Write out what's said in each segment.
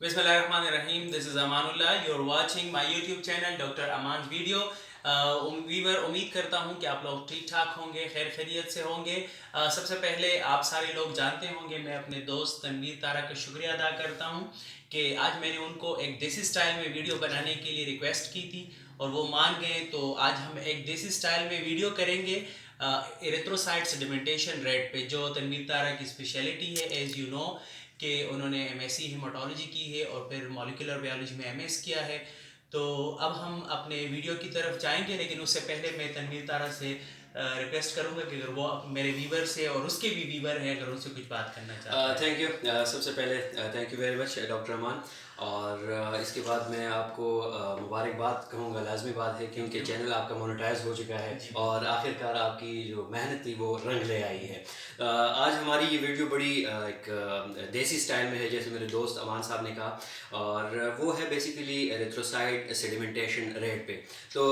Bismillahirrahmanirrahim. This is Amanullah. You're watching my YouTube channel Dr. Aman's video. Viewer उम्मीद करता हूँ कि आप लोग ठीक ठाक होंगे, खैर खैरियत से होंगे। सबसे पहले आप सारे लोग जानते होंगे मैं अपने दोस्त तनवीर तारा का शुक्रिया अदा करता हूँ कि आज मैंने उनको एक देसी स्टाइल में वीडियो बनाने के लिए रिक्वेस्ट की थी और वो मान गए। तो आज हम एक देसी स्टाइल में वीडियो करेंगे एरिथ्रोसाइट सेडिमेंटेशन रेट पे, जो तनवीर तारा की स्पेशलिटी है। एज़ यू नो कि उन्होंने एमएससी हेमाटोलॉजी की है और फिर मॉलिक्यूलर बायोलॉजी में एमएस किया है। तो अब हम अपने वीडियो की तरफ जाएंगे, लेकिन उससे पहले मैं तनवीर तारा से रिक्वेस्ट करूंगा कि अगर वो मेरे वीवर से और उसके भी वीवर हैं, अगर उनसे कुछ बात करना चाहते हैं। Thank you. सबसे पहले thank you very much doctor Aman. और इसके बाद मैं आपको मुबारकबाद कहूँगा, लाजमी बात है क्योंकि चैनल आपका मोनेटाइज हो चुका है और आखिरकार आपकी जो मेहनत थी वो रंग ले आई है। आज हमारी ये वीडियो बड़ी एक देसी स्टाइल में है, जैसे मेरे दोस्त अमान साहब ने कहा, और वो है बेसिकली एरिथ्रोसाइट सेडिमेंटेशन रेट पे। तो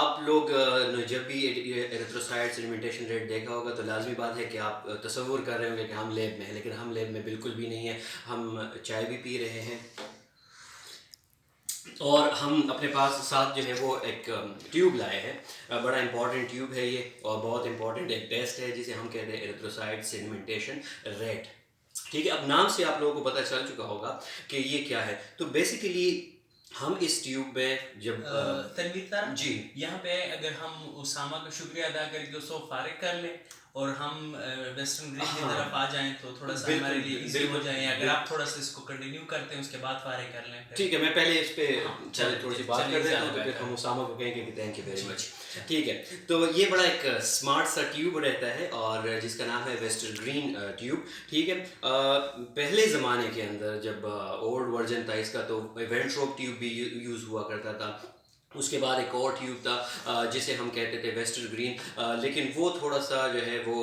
आप लोग जब भी एरिथ्रोसाइट सेडिमेंटेशन रेट देखा होगा तो लाजमी बात है कि आप तसव्वुर कर रहे होंगे कि हम लैब में हैं, लेकिन हम लैब में बिल्कुल भी नहीं है। हम चाय भी पी रहे हैं और हम अपने पास साथ जो है वो एक ट्यूब लाए हैं। बड़ा इंपॉर्टेंट ट्यूब है ये और बहुत इंपॉर्टेंट एक टेस्ट है जिसे हम कहते हैं एरिथ्रोसाइट सेडिमेंटेशन रेट। ठीक है, अब नाम से आप लोगों को पता चल चुका होगा कि ये क्या है। तो बेसिकली हम इस ट्यूब में जब तनवीर तारा जी यहाँ पे अगर हम उसामा का शुक्रिया अदा करके उसको फारिग कर लें और हम वेस्टर्न ग्रीन की तरफ आ जाएं तो थोड़ा सा हमारे लिए इजी हो जाए। अगर आप थोड़ा सा इसको कंटिन्यू करते हैं उसके बाद फारिग कर लें। ठीक है, मैं पहले इस पे चले थोड़ी सी बात कर देता हूँ तो फिर हम उसामा को कहेंगे कि थैंक यू वेरी मच। ठीक है, तो ये बड़ा एक स्मार्ट सा ट्यूब रहता है और जिसका नाम है वेस्टर्न ग्रीन ट्यूब। ठीक है, पहले ज़माने के अंदर जब ओल्ड वर्जन था इसका तो वेंट्रोप ट्यूब भी यूज़ हुआ करता था। उसके बाद एक और ट्यूब था जिसे हम कहते थे वेस्टर्न ग्रीन, लेकिन वो थोड़ा सा जो है वो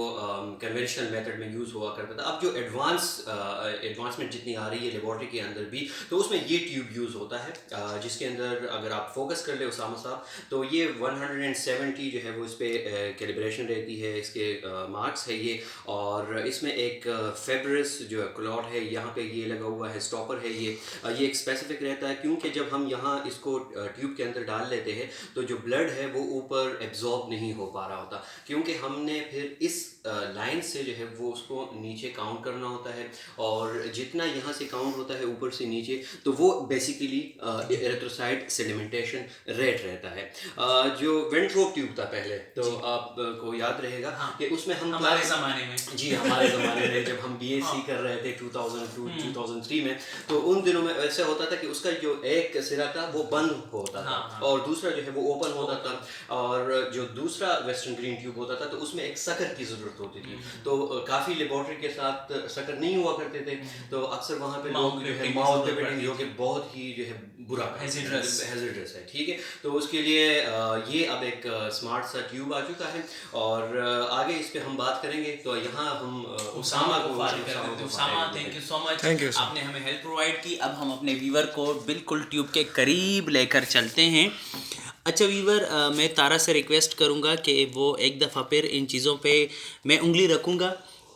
कन्वेंशनल मेथड में यूज़ हुआ करता था। अब जो एडवांसमेंट जितनी आ रही है लेबॉर्ट्री के अंदर भी, तो उसमें ये ट्यूब यूज़ होता है जिसके अंदर अगर आप फोकस कर ले उसामा साहब तो ये 170 जो है वो इस पर कैलिब्रेशन रहती है, इसके मार्क्स है ये। और इसमें एक फेब्रस जो क्लॉट है यहाँ पे ये लगा हुआ है, स्टॉपर है ये एक स्पेसिफिक रहता है क्योंकि जब हम यहाँ इसको ट्यूब के अंदर डाल लेते हैं तो जो ब्लड है वो ऊपर एब्जॉर्ब नहीं हो पा रहा होता, क्योंकि हमने फिर इस लाइन से जो है वो उसको नीचे काउंट करना होता है और जितना यहाँ से काउंट होता है ऊपर से नीचे तो वो बेसिकली एरिथ्रोसाइट सेडिमेंटेशन रेट रहता है। जो वेंट्रोप ट्यूब था पहले तो आपको याद रहेगा कि उसमें हम हमारे ज़माने में हमारे ज़माने में जब हम बीएससी कर रहे थे 2002-2003 में, तो उन दिनों में ऐसा होता था कि उसका जो एक सिरा था वो बंद होता था और दूसरा जो है वो ओपन होता था। और जो दूसरा वेस्टर्न ग्रीन ट्यूब होता था तो उसमें एक शक्कर की ज़रूरत होती थी। तो काफ़ी लेबॉर्ट्री के साथ शक्कर नहीं हुआ करते थे, तो अक्सर वहाँ पे लोग जो है माउथ पे बैठेंगे जो कि बहुत ही जो है बुरा हैज़र्डस है। ठीक है, तो उसके लिए ये अब एक स्मार्ट सा ट्यूब आ चुका है और आगे इस पे हम बात करेंगे। तो यहाँ हम उसामा को Usama thank you so much, आपने हमें हेल्प प्रोवाइड की। अब हम अपने व्यूवर को बिल्कुल ट्यूब के करीब लेकर चलते हैं। अच्छा व्यूवर, मैं तारा से रिक्वेस्ट करूंगा कि वो एक दफ़ा फिर इन चीज़ों पे मैं उंगली रखूंगा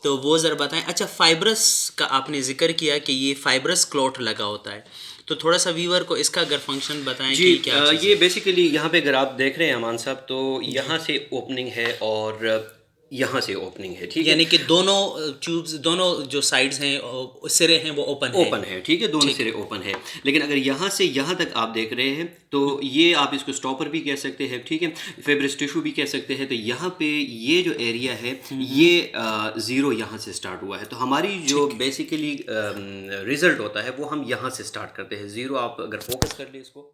तो वो ज़रा बताएं। अच्छा, फाइब्रस का आपने जिक्र किया कि ये फाइब्रस क्लॉट लगा होता है, तो थोड़ा सा व्यूवर को इसका अगर फंक्शन बताएं जी। कि क्या ये बेसिकली यहाँ पे अगर आप देख रहे हैं अमान साहब तो यहाँ से ओपनिंग है और यहाँ से ओपनिंग है। ठीक है, यानी कि दोनों ट्यूब्स, दोनों जो साइड्स हैं सिरे हैं वो ओपन है। ठीक है, दोनों सिरे ओपन है, लेकिन अगर यहाँ से यहाँ तक आप देख रहे हैं तो ये आप इसको स्टॉपर भी कह सकते हैं, ठीक है, फेब्रस टिश्यू भी कह सकते हैं। तो यहाँ पे ये जो एरिया है ये ज़ीरो यहाँ से स्टार्ट हुआ है, तो हमारी जो बेसिकली रिज़ल्ट होता है वो हम यहाँ से स्टार्ट करते हैं। ज़ीरो आप अगर फोकस कर ले इसको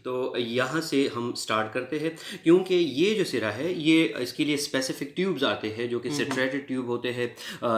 तो यहाँ से हम स्टार्ट करते हैं, क्योंकि ये जो सिरा है ये इसके लिए स्पेसिफिक ट्यूब्स आते हैं जो कि सेट्रेटेड ट्यूब होते हैं,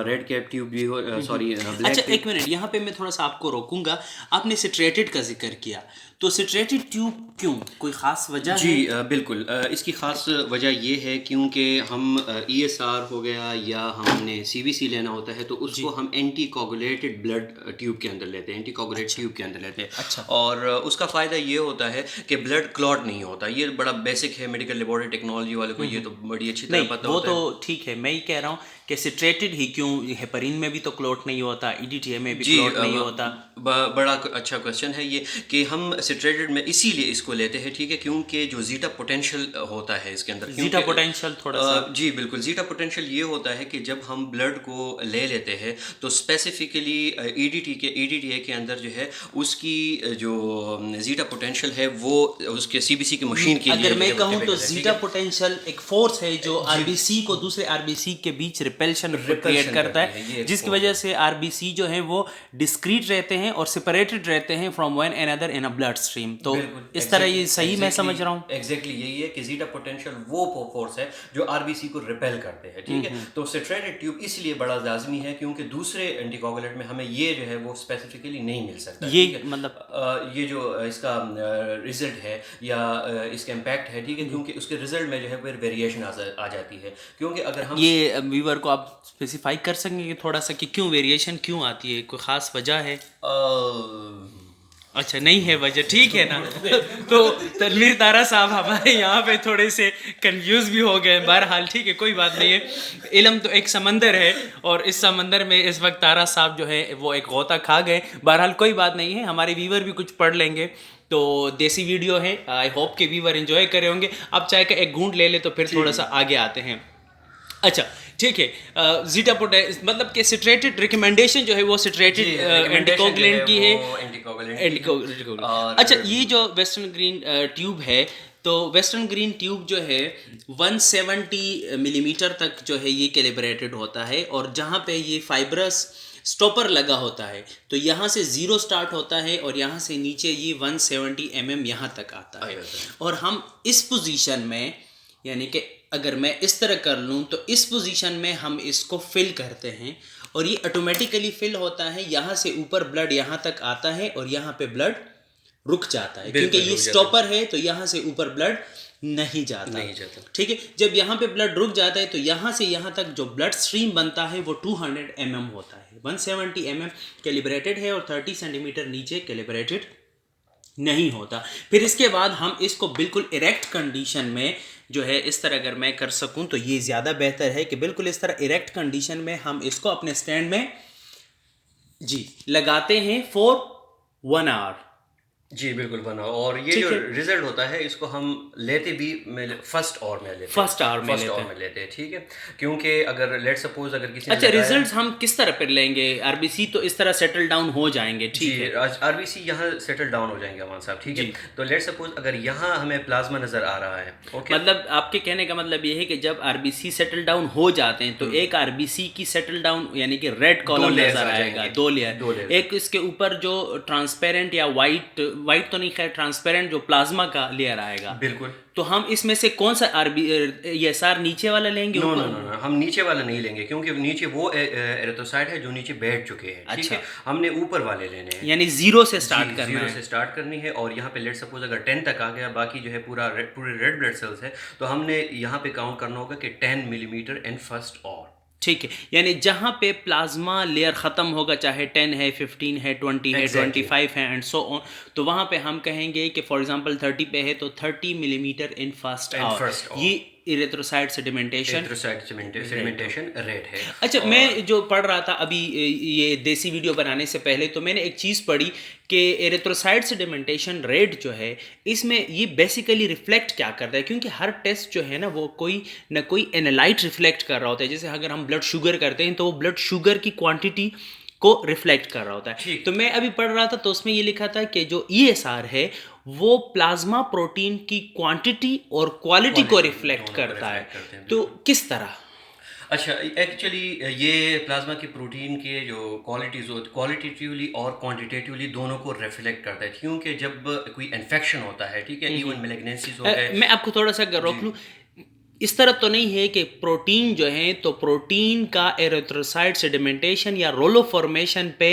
रेड कैप ट्यूब भी हो, सॉरी ब्लैक। अच्छा एक मिनट, यहाँ पे मैं थोड़ा सा आपको रोकूंगा। आपने सिट्रेटेड का जिक्र किया, तो सिट्रेटेड ट्यूब क्यों, कोई ख़ास वजह जी है? बिल्कुल, इसकी ख़ास वजह ये है क्योंकि हम ESR हो गया या हमने CBC लेना होता है तो उसको हम एंटी कोगुलेटेड ब्लड ट्यूब के अंदर लेते हैं, एंटी कोगुलेट ट्यूब के अंदर लेते हैं। अच्छा। और उसका फ़ायदा ये होता है कि ब्लड क्लॉट नहीं होता। ये बड़ा बेसिक है, मेडिकल लेबॉरेटरी टेक्नोलॉजी वाले को ये तो बड़ी अच्छी तरह पता होता है। वो तो ठीक ठीक है, मैं ये कह रहा हूँ कि सिट्रेटेड ही क्यों, हेपरिन में भी तो क्लोट नहीं होता, EDTA में भी क्लोट नहीं होता। बड़ा अच्छा क्वेश्चन है ये कि हम सिट्रेटेड में इसीलिए इसको लेते हैं, ठीक है, क्योंकि जो जीटा पोटेंशियल होता है इसके अंदर, जीटा पोटेंशियल थोड़ा सा जी बिल्कुल, जीटा पोटेंशियल ये होता है कि जब हम ब्लड को ले लेते हैं तो स्पेसिफिकली EDTA के अंदर जो है उसकी जो जीटा पोटेंशियल है वो उसके CBC की मशीन के लिए, अगर मैं कहूँ तो जीटा पोटेंशियल एक फोर्स है जो RBC को दूसरे RBC के बीच रिपल्शन क्रिएट करता है, जिसकी वजह से RBC जो है वो डिस्क्रीट रहते हैं और सेपरेटेड रहते हैं from one another in a blood stream. तो इस तरह ये सही मैं समझ रहा हूँ। एग्जैक्टली यही है कि जीटा पोटेंशियल वो फोर्स है जो RBC को रिपेल करते हैं, ठीक है। तो सिट्रेटेड ट्यूब इसलिए बड़ा लाजमी है क्योंकि दूसरे एंटीकोगुलेंट में हमें ये जो है वो स्पेसिफिकली नहीं मिल सकता। ये मतलब ये जो इसका रिजल्ट है या इसका इम्पैक्ट है, ठीक है, क्योंकि उसके रिजल्ट में जो है फिर वेरिएशन आ जाती है, क्योंकि अगर हम ये व्यूअर को आप स्पेसिफाई कर सकेंगे थोड़ा सा कि क्यों वेरिएशन क्यों आती है, कोई ख़ास वजह है? अच्छा नहीं है वजह, ठीक है ना। तो तनवीर तारा साहब हमारे यहाँ पे थोड़े से कंफ्यूज भी हो गए, बहरहाल ठीक है, कोई बात नहीं है। इल्म तो एक समंदर है और इस समंदर में इस वक्त तारा साहब जो है वो एक गोता खा गए, बहरहाल कोई बात नहीं है, हमारे व्यूअर भी कुछ पढ़ लेंगे। तो देसी वीडियो है, आई होप के व्यूअर एंजॉय करे होंगे। अब चाय का एक घूंट ले ले तो फिर थोड़ा सा आगे आते हैं। अच्छा ठीक है, जीटा मतलब कि सिट्रेटेड रिकमेंडेशन जो है वो सिट्रेटेड एंटीकोगुलेंट की है, अच्छा ये जो वेस्टर्न ग्रीन ट्यूब है, तो वेस्टर्न ग्रीन ट्यूब जो है 170 मिलीमीटर तक जो है ये कैलिब्रेटेड होता है, और जहाँ पे ये फाइब्रस स्टॉपर लगा होता है तो यहाँ से 0 स्टार्ट होता है और यहाँ से नीचे ये 170 mm यहाँ तक आता है। और हम इस पोजीशन में, यानी कि अगर मैं इस तरह कर लूँ तो इस पोजीशन में हम इसको फिल करते हैं और ये ऑटोमेटिकली फिल होता है, यहाँ से ऊपर ब्लड यहाँ तक आता है और यहाँ पे ब्लड रुक जाता है, क्योंकि ये स्टॉपर है तो यहाँ से ऊपर ब्लड नहीं जाता। ठीक है, जब यहाँ पे ब्लड रुक जाता है तो यहाँ से यहाँ तक जो ब्लड स्ट्रीम बनता है वो 200 mm होता है। 170 mm कैलिब्रेटेड है और 30 सेंटीमीटर नीचे कैलिब्रेटेड नहीं होता। फिर इसके बाद हम इसको बिल्कुल इरेक्ट कंडीशन में जो है इस तरह अगर मैं कर सकूं तो ये ज़्यादा बेहतर है कि बिल्कुल इस तरह इरेक्ट कंडीशन में हम इसको अपने स्टैंड में जी लगाते हैं फॉर 1 आवर। जी बिल्कुल बना, और ये जो रिजल्ट होता है इसको हम लेते भी फर्स्ट आवर में लेते हैं, ठीक है, क्योंकि अगर लेट सपोज अगर किसी अच्छा रिजल्ट्स हम किस तरह पर लेंगे? RBC तो इस तरह सेटल डाउन हो जाएंगे, ठीक है, RBC यहाँ सेटल डाउन हो जाएंगे अमान साहब, ठीक है। तो लेट सपोज अगर यहाँ हमें प्लाज्मा नजर आ रहा है, ओके, मतलब आपके कहने का मतलब ये है कि जब RBC सेटल डाउन हो जाते हैं तो एक RBC की सेटल डाउन यानी कि रेड कॉलम नजर आएगा, 2 लेयर, एक इसके ऊपर जो ट्रांसपेरेंट या वाइट तो नहीं, खैर ट्रांसपेरेंट जो प्लाज्मा का लेयर आएगा। बिल्कुल, तो हम इसमें से कौन सा ESR नीचे वाला लेंगे? नो, हम नीचे वाला नहीं लेंगे, क्योंकि नीचे वो एरिथ्रोसाइट है जो नीचे बैठ चुके हैं, ठीक है, हमने ऊपर वाले लेने हैं, यानी 0 से स्टार्ट करना है, 0 से स्टार्ट करनी है। और यहाँ पे लेट सपोज अगर 10 तक आ गया, बाकी जो है पूरे रेड ब्लड सेल्स है, तो हमने यहाँ पे काउंट करना होगा कि 10 मिलीमीटर इन फर्स्ट आवर, ठीक है, यानी जहाँ पे प्लाज्मा लेयर ख़त्म होगा, चाहे 10 है, 15 है, 20 है, 25 है एंड सो ऑन, तो वहाँ पे हम कहेंगे कि फॉर एग्जांपल 30 पे है तो 30 मिलीमीटर इन फर्स्ट आवर, ये इरेथ्रोसाइट सेडिमेंटेशन रेट है। अच्छा मैं जो पढ़ रहा था अभी ये देसी वीडियो बनाने से पहले, तो मैंने एक चीज़ पढ़ी कि एरिथ्रोसाइट सेडिमेंटेशन रेट जो है इसमें ये बेसिकली रिफ्लेक्ट क्या करता है, क्योंकि हर टेस्ट जो है ना वो कोई ना कोई एनालाइट रिफ्लेक्ट कर रहा होता है। जैसे अगर हम ब्लड शुगर करते हैं तो वो ब्लड शुगर की क्वांटिटी को रिफ्लेक्ट कर रहा होता है। तो मैं अभी पढ़ रहा था तो उसमें ये लिखा था कि जो ESR है वो प्लाज्मा प्रोटीन की क्वांटिटी और क्वालिटी को रिफ्लेक्ट करता है। तो किस तरह? अच्छा, एक्चुअली ये प्लाज्मा की प्रोटीन के जो क्वालिटीज़ होती क्वालिटेटिवली और क्वांटिटेटिवली दोनों को रिफ्लेक्ट करता है, क्योंकि जब कोई इन्फेक्शन होता है, ठीक है, इवन मैलिग्नेंसीज हो गए। मैं आपको थोड़ा सा रोक लूँ, इस तरह तो नहीं है कि प्रोटीन जो है तो प्रोटीन का एरिथ्रोसाइट सेडिमेंटेशन या रोलो फॉर्मेशन पे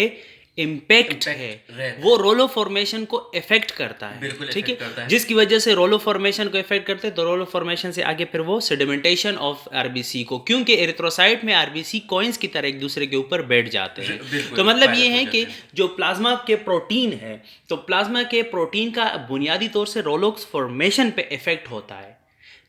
इम्पैक्ट है, वो रोलो फॉर्मेशन को इफेक्ट करता है, ठीक है, जिसकी वजह से रोलो फॉर्मेशन को इफेक्ट करते हैं, तो रोलो फॉर्मेशन से आगे फिर वो सेडिमेंटेशन ऑफ RBC को, क्योंकि एरिथ्रोसाइट में RBC कॉइन्स की तरह एक दूसरे के ऊपर बैठ जाते हैं। तो मतलब ये है कि जो प्लाज्मा के प्रोटीन है तो प्लाज्मा के प्रोटीन का बुनियादी तौर से रोलो फॉर्मेशन पे इफेक्ट होता है।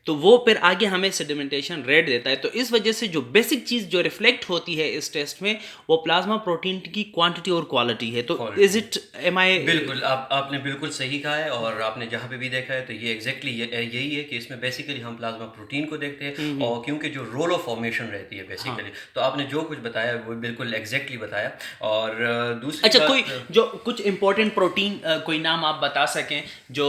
तो वो फिर आगे हमें सेडिमेंटेशन रेट देता है। तो इस वजह से जो बेसिक चीज़ जो रिफ्लेक्ट होती है इस टेस्ट में वो प्लाज्मा प्रोटीन की क्वांटिटी और क्वालिटी है। तो इज इट एम आई बिल्कुल, आपने बिल्कुल सही कहा है, और आपने जहाँ पे भी देखा है तो ये एग्जैक्टली यही है कि इसमें बेसिकली हम प्लाज्मा प्रोटीन को देखते हैं, और क्योंकि जो रोल ऑफ फॉर्मेशन रहती है बेसिकली, तो आपने जो कुछ बताया वो बिल्कुल एग्जैक्टली बताया। और दूसरी अच्छा, बात, कोई जो कुछ इंपॉर्टेंट प्रोटीन कोई नाम आप बता सकें जो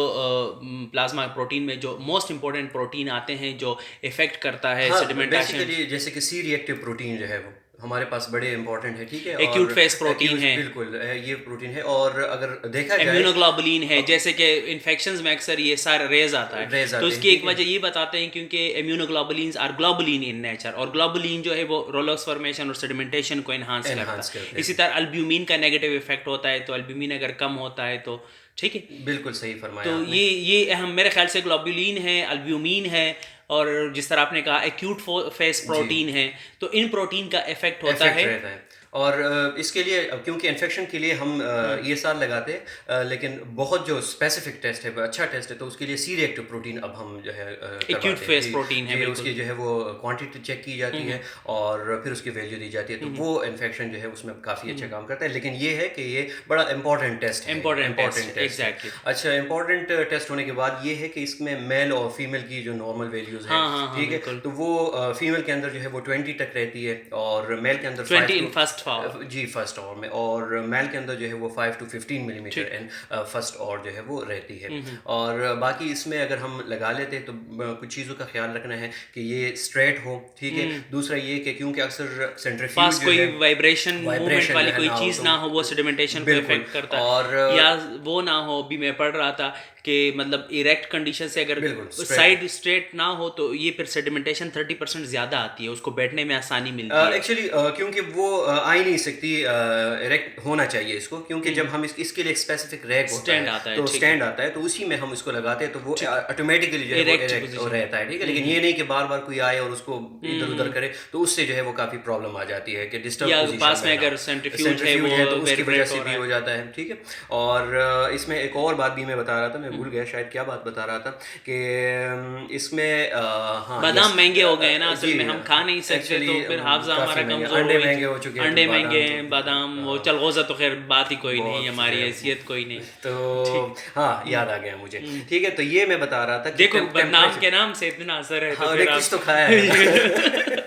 प्लाज्मा प्रोटीन में जो मोस्ट इंपॉर्टेंट प्रोटीन आते हैं जो इफेक्ट करता है हाँ, सेडिमेंटेशन? बेसिकली जैसे कि सी रिएक्टिव प्रोटीन जो है वो हमारे पास बड़े इंपॉर्टेंट है, ठीक है। एक्यूट और फेस प्रोटीन है, बिल्कुल ये प्रोटीन है, और अगर देखा जाए इम्यूनोग्लोबुलिन है, जैसे कि इन्फेक्शंस में अक्सर ये सारा रेज आता है। रेज तो आते हैं, इसकी एक ठीक है। वजह ये बताते हैं क्योंकि immunoglobulins are globulin in nature, और ग्लोबुलिन जो है वो रोलक्स फॉर्मेशन और सेडिमेंटेशन को एनहांस करता है। इसी तरह अल्ब्यूमिन का नेगेटिव इफेक्ट होता है, तो अल्ब्यूमिन अगर कम होता है तो ठीक है। बिल्कुल सही फरमाया तो आपने। ये अहम मेरे ख्याल से ग्लोबुलिन है, अल्ब्यूमिन है, और जिस तरह आपने कहा एक्यूट फेस प्रोटीन है। तो इन प्रोटीन का इफेक्ट होता इफेक्ट है। रहता है, और इसके लिए क्योंकि इन्फेक्शन के लिए हम ये साल लगाते हैं, लेकिन बहुत जो स्पेसिफिक टेस्ट है, अच्छा टेस्ट है, तो उसके लिए सी रिएक्टिव प्रोटीन अब हम जो है एक्यूट करवाते हैं। फेस प्रोटीन है, उसकी जो है वो क्वांटिटी चेक की जाती है, और फिर उसकी वैल्यू दी जाती है, तो वो इन्फेक्शन जो है उसमें काफ़ी अच्छा काम करता है। लेकिन ये है कि ये बड़ा इंपॉर्टेंट टेस्ट है, इंपॉर्टेंट टेस्ट, है। एग्जैक्टली। अच्छा, इंपॉर्टेंट टेस्ट होने के बाद ये है कि इसमें मेल और फीमेल की जो नॉर्मल वैल्यूज़ हैं, हाँ, ठीक है, बिल्कुल। तो वो फीमेल के अंदर जो है वो 20 तक रहती है, और मेल के अंदर 20 5 इन to फर्स्ट फॉर। जी फर्स्ट आवर में, और मेल के अंदर जो है वो 5 to 15 मिलीमीटर ठीक। एंड फर्स्ट आवर जो है वो रहती है। और बाकी इसमें अगर हम लगा लेते हैं तो कुछ चीज़ों का ख्याल रखना है कि ये स्ट्रेट हो, ठीक है। दूसरा ये कि क्योंकि अक्सर सेंट्रीफ्यूज पास जो कोई है वाइब्रेशन मूवमेंट वाली जो है कोई ना हो, चीज़ तो ना हो, वो सेडिमेंटेशन को बिल्कुल। इफेक्ट करता और है। या वो ना हो, अभी मैं पढ़ रहा था कि मतलब इरेक्ट कंडीशन से अगर बिल्कुल, straight। साइड स्ट्रेट ना हो तो ये फिर सेडिमेंटेशन 30% ज़्यादा आती है, उसको बैठने में आसानी मिलती है। एक्चुअली क्योंकि वो आ ही नहीं सकती, इरेक्ट होना चाहिए इसको, क्योंकि जब हम इसके लिए एक स्पेसिफिक रैक होता स्टैंड है, आता है, तो ठीक है। स्टैंड आता है, तो उसी में हम इसको लगाते हैं, तो वो ऑटोमेटिकली जो है वो Erect इरेक्ट position। रहता है, ठीक है। लेकिन ये नहीं कि बार बार कोई आए और उसको इधर उधर करे, तो उससे जो है वो काफ़ी प्रॉब्लम आ जाती है कि डिस्टर्ब या पोजीशन पास में में अगर ना। सेंट्रीफ्यूज है वो तो उसकी वजह वाइब्रेट से हो भी रहा हो है। जाता है, ठीक है। और इसमें एक और बात भी मैं बता रहा था, मैं भूल गया शायद क्या बात बता रहा था, कि इसमें हाँ, बादाम यस, महंगे हो गए ना असल जी, में, हम खा नहीं सकते, एक्चुअली तो फिर हाफजा काफ़ी हमारा महंगे, कमजोर अंडे हो महंगे हो चुके हैं, अंडे तो महंगे बादाम हैं, तो बादाम वो हाँ, चलगोज़ा तो खैर बात ही कोई नहीं, बहुत हमारी जो है हैसियत कोई नहीं। तो ठीक। हाँ, याद आ गया मुझे, ठीक है। तो ये मैं बता रहा था कि देखो नाम टेम्परेचर, के नाम से इतना असर है, तो हाँ, फिर कुछ तो खाया है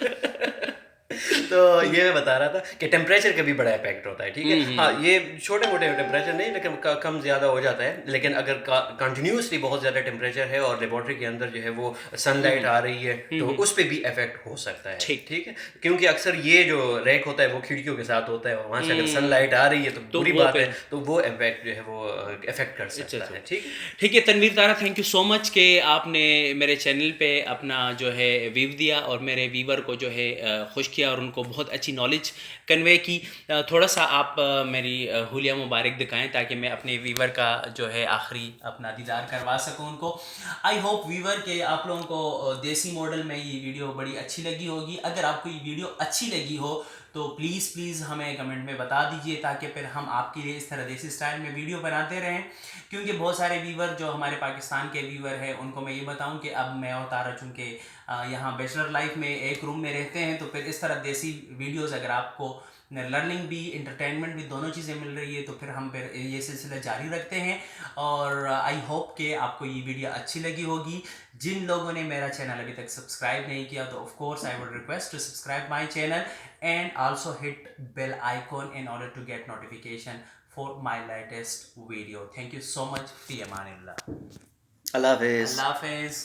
तो ये मैं बता रहा था कि टेम्परेचर का भी बड़ा इफेक्ट होता है, ठीक है। हाँ, ये छोटे मोटे टेम्परेचर नहीं, लेकिन कम ज़्यादा हो जाता है, लेकिन अगर कंटिन्यूसली बहुत ज़्यादा टेम्परेचर है और लेबोरेटरी के अंदर जो है वो सनलाइट आ रही है, तो उस पर भी इफेक्ट हो सकता है, ठीक। ठीक है। क्योंकि अक्सर ये जो रैक होता है वो खिड़कियों के साथ होता है, और वहाँ से अगर सनलाइट आ रही है तो बुरी वो बात है, फिर तो वो इफेक्ट जो है वो इफेक्ट कर सकता है, ठीक है। ठीक है। तनवीर तारा, थैंक यू सो मच कि आपने मेरे चैनल पे अपना जो है व्यू दिया और मेरे व्यूवर को जो है खुश किया और उनको बहुत अच्छी नॉलेज कन्वे की। थोड़ा सा आप मेरी हुलिया मुबारक दिखाएं ताकि मैं अपने व्यूवर का जो है आखिरी अपना दीदार करवा सकूं उनको। आई होप व्यूवर के आप लोगों को देसी मॉडल में ये वीडियो बड़ी अच्छी लगी होगी। अगर आपको ये वीडियो अच्छी लगी हो तो प्लीज़ हमें कमेंट में बता दीजिए, ताकि फिर हम आपके लिए इस तरह देसी स्टाइल में वीडियो बनाते रहें। क्योंकि बहुत सारे व्यूवर जो हमारे पाकिस्तान के व्यूवर हैं उनको मैं ये बताऊं कि अब मैं और तारा चूँकि यहाँ बैचलर लाइफ में एक रूम में रहते हैं, तो फिर इस तरह देसी वीडियोस अगर आपको लर्निंग भी इंटरटेनमेंट भी दोनों चीज़ें मिल रही है, तो फिर हम फिर ये सिलसिला जारी रखते हैं। और आई होप कि आपको ये वीडियो अच्छी लगी होगी। जिन लोगों ने मेरा चैनल अभी तक सब्सक्राइब नहीं किया, तो of course I would request to subscribe my channel and also hit bell icon in order to get notification for my latest video. Thank you so much. Fi amanillah. अल्लाह हाफिज़। Allah Hafiz.